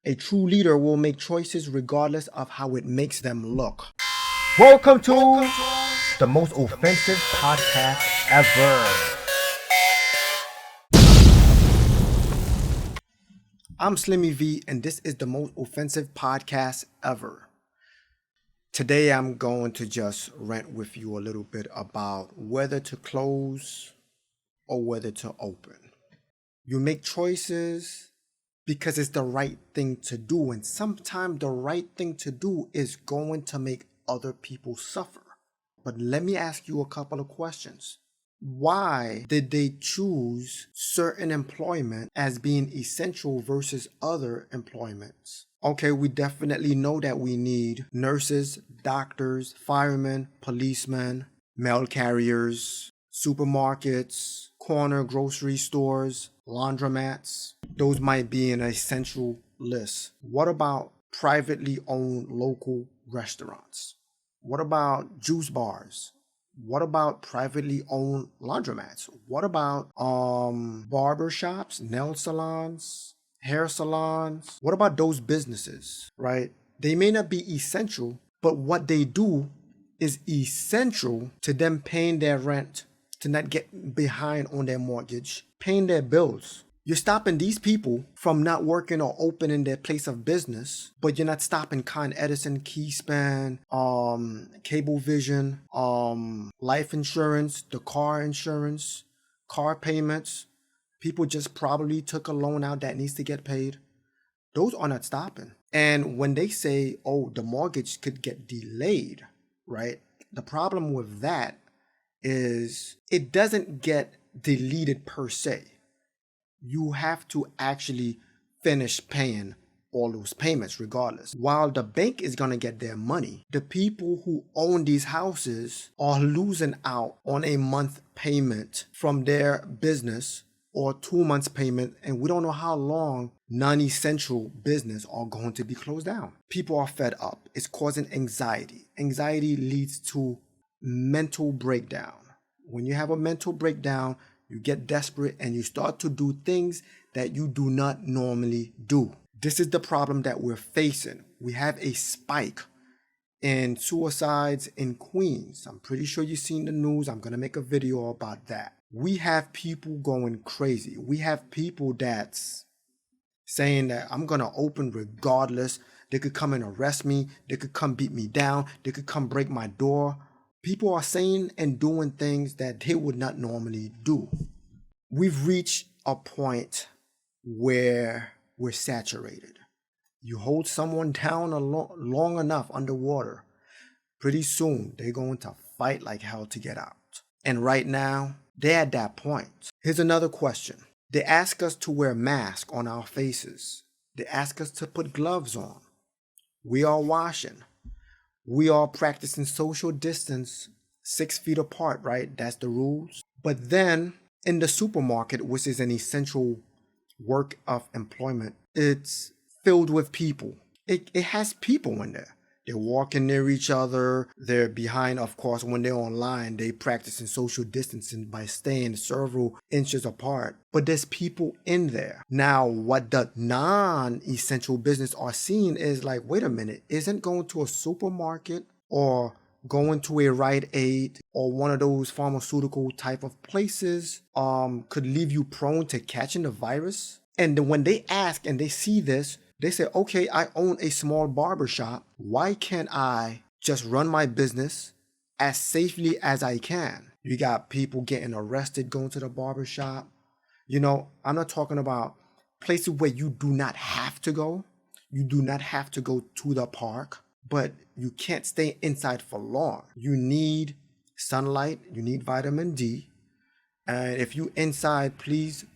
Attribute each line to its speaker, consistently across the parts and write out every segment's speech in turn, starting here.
Speaker 1: A true leader will make choices regardless of how it makes them look. Welcome to the most offensive podcast ever. I'm Slimmy V, and this is the most offensive podcast ever. Today, I'm going to just rant with you a little bit about whether to close or whether to open. You make choices because it's the right thing to do, and sometimes the right thing to do is going to make other people suffer. But let me ask you a couple of questions. Why did they choose certain employment as being essential versus other employments? Okay, we definitely know that we need nurses, doctors, firemen, policemen, mail carriers, supermarkets, corner grocery stores, laundromats. Those might be an essential list. What about privately owned local restaurants? What about juice bars? What about privately owned laundromats? What about barber shops, nail salons, hair salons? What about those businesses, right? They may not be essential, but what they do is essential to them paying their rent, to not get behind on their mortgage, paying their bills. You're stopping these people from not working or opening their place of business, but you're not stopping Con Edison, Keyspan, Cablevision, life insurance, the car insurance, car payments. People just probably took a loan out that needs to get paid. Those are not stopping. And when they say, oh, the mortgage could get delayed, right? The problem with that is it doesn't get deleted per se. You have to actually finish paying all those payments regardless. While the bank is going to get their money, the people who own these houses are losing out on a month payment from their business or 2 months payment, and we don't know how long non-essential business are going to be closed down. People are fed up. It's causing anxiety. Anxiety leads to mental breakdown. When you have a mental breakdown, you get desperate and you start to do things that you do not normally do. This is the problem that we're facing. We have a spike in suicides in Queens. I'm pretty sure you've seen the news. I'm going to make a video about that. We have people going crazy. We have people that's saying that I'm going to open regardless. They could come and arrest me. They could come beat me down. They could come break my door. People are saying and doing things that they would not normally do. We've reached a point where we're saturated. You hold someone down long enough underwater, pretty soon they're going to fight like hell to get out. And right now, they're at that point. Here's another question. They ask us to wear masks on our faces. They ask us to put gloves on. We are washing. We are practicing social distance 6 feet apart, right? That's the rules. But then in the supermarket, which is an essential work of employment, it's filled with people. It has people in there. They're walking near each other. They're behind, of course, when they're online, they practicing social distancing by staying several inches apart. But there's people in there. Now, what the non-essential business are seeing is like, wait a minute, isn't going to a supermarket or going to a Rite Aid or one of those pharmaceutical type of places could leave you prone to catching the virus? And then when they ask and they see this, they say, okay, I own a small barber shop. Why can't I just run my business as safely as I can? You got people getting arrested going to the barber shop. You know, I'm not talking about places where you do not have to go. You do not have to go to the park, but you can't stay inside for long. You need sunlight. You need vitamin D. And if you inside, please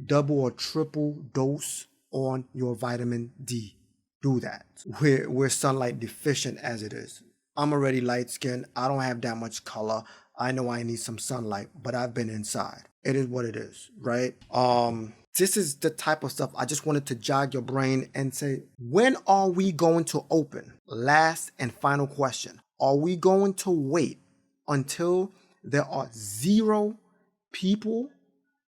Speaker 1: double or triple dose on your vitamin D. Do that. We're sunlight deficient as it is. I'm already light skinned. I don't have that much color. I know I need some sunlight, but I've been inside. It is what it is, right? This is the type of stuff I just wanted to jog your brain and say, when are we going to open? Last and final question. Are we going to wait until there are 0 people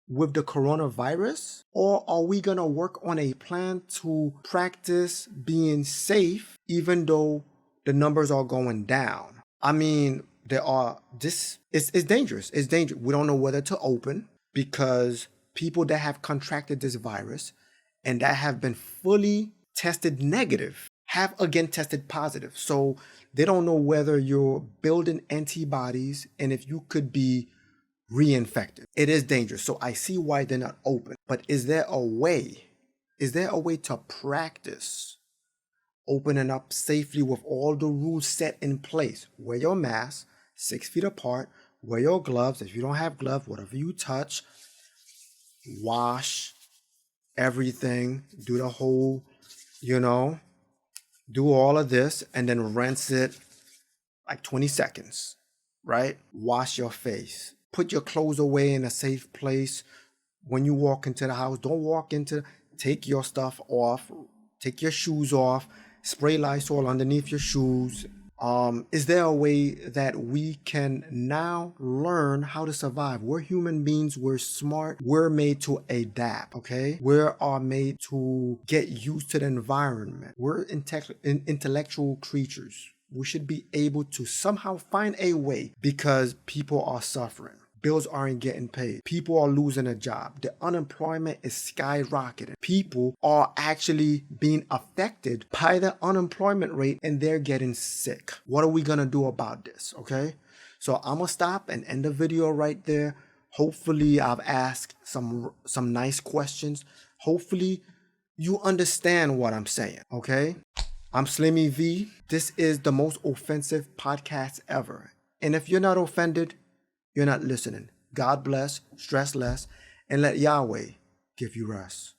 Speaker 1: with the coronavirus? Or are we going to work on a plan to practice being safe even though the numbers are going down? I mean, it's dangerous. It's dangerous. We don't know whether to open because people that have contracted this virus and that have been fully tested negative have again tested positive. So they don't know whether you're building antibodies and if you could be reinfected. It is dangerous. So I see why they're not open. But is there a way? Is there a way to practice opening up safely with all the rules set in place? Wear your mask 6 feet apart. Wear your gloves. If you don't have gloves, whatever you touch, wash everything. Do the whole, do all of this and then rinse it like 20 seconds, right? Wash your face. Put your clothes away in a safe place. When you walk into the house, take your stuff off, take your shoes off, spray Lysol underneath your shoes. Is there a way that we can now learn how to survive? We're human beings. We're smart. We're made to adapt, okay? We are made to get used to the environment. We're intellectual creatures. We should be able to somehow find a way because people are suffering. Bills aren't getting paid. People are losing a job. The unemployment is skyrocketing. People are actually being affected by the unemployment rate and they're getting sick. What are we going to do about this? Okay. So I'm going to stop and end the video right there. Hopefully I've asked some nice questions. Hopefully you understand what I'm saying. Okay. I'm Slimmy V. This is the most offensive podcast ever. And if you're not offended, you're not listening. God bless, stress less, and let Yahweh give you rest.